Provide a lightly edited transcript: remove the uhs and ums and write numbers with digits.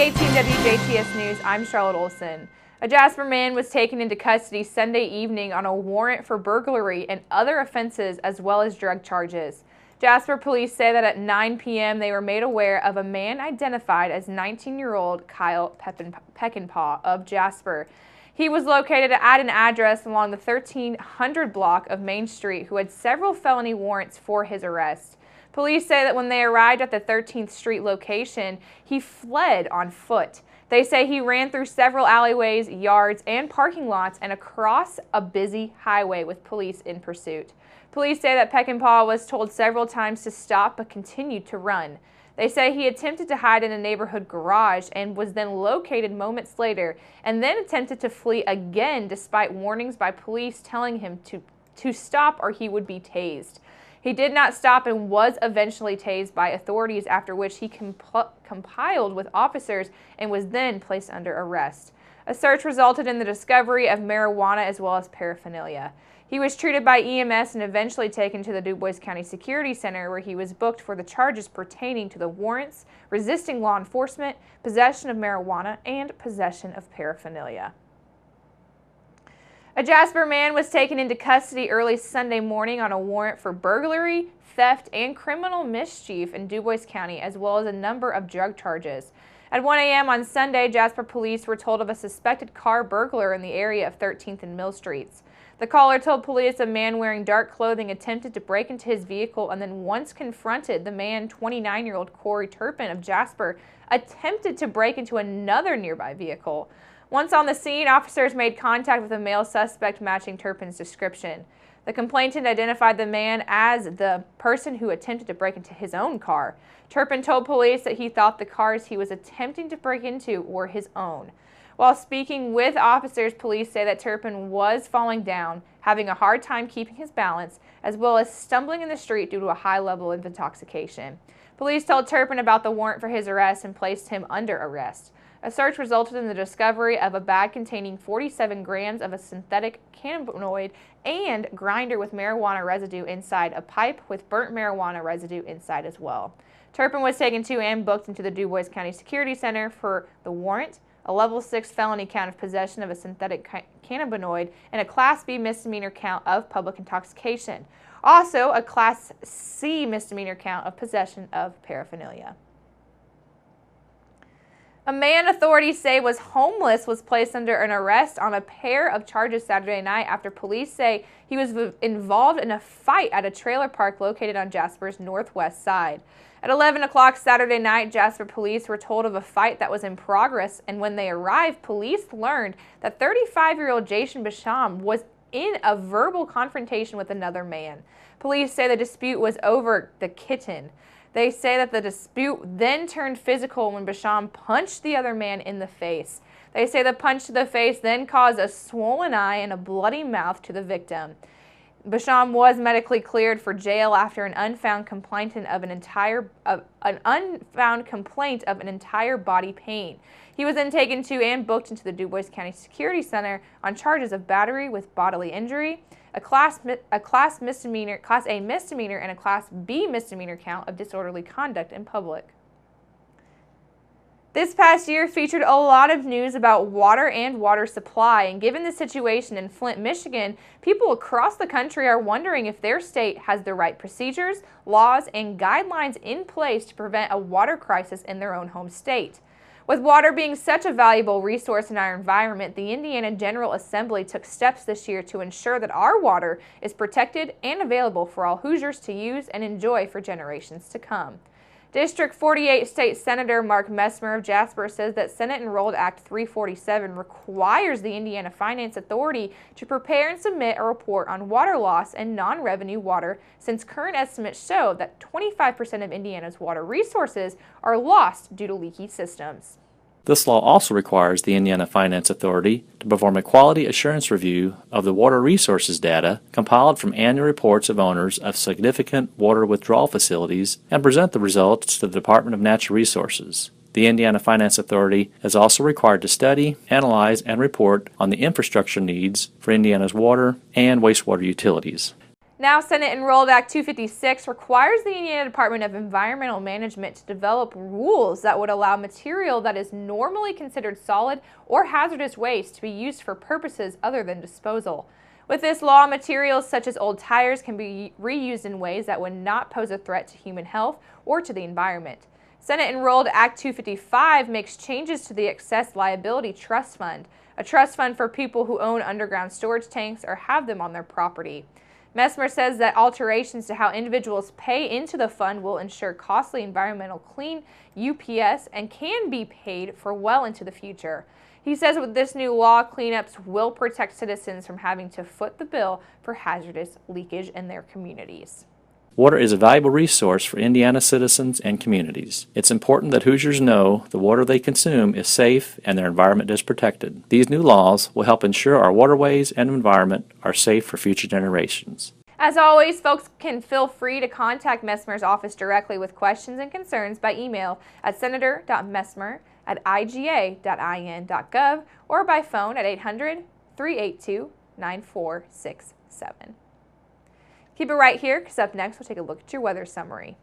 Hey Team WJTS News, I'm Charlotte Olson. A Jasper man was taken into custody Sunday evening on a warrant for burglary and other offenses as well as drug charges. Jasper police say that at 9 p.m. they were made aware of a man identified as 19-year-old Kyle Peckinpah of Jasper. He was located at an address along the 1300 block of Main Street who had several felony warrants for his arrest. Police say that when they arrived at the 13th Street location, he fled on foot. They say he ran through several alleyways, yards, and parking lots and across a busy highway with police in pursuit. Police say that Peckinpah was told several times to stop but continued to run. They say he attempted to hide in a neighborhood garage and was then located moments later and then attempted to flee again despite warnings by police telling him to stop or he would be tased. He did not stop and was eventually tased by authorities, after which he complied with officers and was then placed under arrest. A search resulted in the discovery of marijuana as well as paraphernalia. He was treated by EMS and eventually taken to the Du Bois County Security Center, where he was booked for the charges pertaining to the warrants, resisting law enforcement, possession of marijuana, and possession of paraphernalia. A Jasper man was taken into custody early Sunday morning on a warrant for burglary, theft, and criminal mischief in Du Bois County, as well as a number of drug charges. At 1 a.m. on Sunday, Jasper police were told of a suspected car burglar in the area of 13th and Mill Streets. The caller told police a man wearing dark clothing attempted to break into his vehicle and then, once confronted, the man, 29-year-old Corey Turpin of Jasper, attempted to break into another nearby vehicle. Once on the scene, officers made contact with a male suspect matching Turpin's description. The complainant identified the man as the person who attempted to break into his own car. Turpin told police that he thought the cars he was attempting to break into were his own. While speaking with officers, police say that Turpin was falling down, having a hard time keeping his balance, as well as stumbling in the street due to a high level of intoxication. Police told Turpin about the warrant for his arrest and placed him under arrest. A search resulted in the discovery of a bag containing 47 grams of a synthetic cannabinoid and grinder with marijuana residue inside, a pipe with burnt marijuana residue inside as well. Turpin was taken to and booked into the Du Bois County Security Center for the warrant, a level 6 felony count of possession of a synthetic cannabinoid, and a Class B misdemeanor count of public intoxication. Also, a Class C misdemeanor count of possession of paraphernalia. A man authorities say was homeless was placed under an arrest on a pair of charges Saturday night after police say he was involved in a fight at a trailer park located on Jasper's northwest side. At 11 o'clock Saturday night, Jasper police were told of a fight that was in progress, and when they arrived, police learned that 35-year-old Jason Basham was in a verbal confrontation with another man. Police say the dispute was over the kitten. They say that the dispute then turned physical when Basham punched the other man in the face. They say the punch to the face then caused a swollen eye and a bloody mouth to the victim. Basham was medically cleared for jail after an unfound complaint of an entire body pain. He was then taken to and booked into the Du Bois County Security Center on charges of battery with bodily injury, a Class A misdemeanor, and a Class B misdemeanor count of disorderly conduct in public. This past year featured a lot of news about water and water supply, and given the situation in Flint, Michigan, people across the country are wondering if their state has the right procedures, laws, and guidelines in place to prevent a water crisis in their own home state. With water being such a valuable resource in our environment, the Indiana General Assembly took steps this year to ensure that our water is protected and available for all Hoosiers to use and enjoy for generations to come. District 48 State Senator Mark Messmer of Jasper says that Senate Enrolled Act 347 requires the Indiana Finance Authority to prepare and submit a report on water loss and non-revenue water, since current estimates show that 25% of Indiana's water resources are lost due to leaky systems. This law also requires the Indiana Finance Authority to perform a quality assurance review of the water resources data compiled from annual reports of owners of significant water withdrawal facilities and present the results to the Department of Natural Resources. The Indiana Finance Authority is also required to study, analyze, and report on the infrastructure needs for Indiana's water and wastewater utilities. Now, Senate Enrolled Act 256 requires the Indiana Department of Environmental Management to develop rules that would allow material that is normally considered solid or hazardous waste to be used for purposes other than disposal. With this law, materials such as old tires can be reused in ways that would not pose a threat to human health or to the environment. Senate Enrolled Act 255 makes changes to the Excess Liability Trust Fund, a trust fund for people who own underground storage tanks or have them on their property. Messmer says that alterations to how individuals pay into the fund will ensure costly environmental clean UPS and can be paid for well into the future. He says with this new law, cleanups will protect citizens from having to foot the bill for hazardous leakage in their communities. Water is a valuable resource for Indiana citizens and communities. It's important that Hoosiers know the water they consume is safe and their environment is protected. These new laws will help ensure our waterways and environment are safe for future generations. As always, folks can feel free to contact Messmer's office directly with questions and concerns by email at senator.messmer@iga.in.gov or by phone at 800-382-9467. Keep it right here, because up next we'll take a look at your weather summary.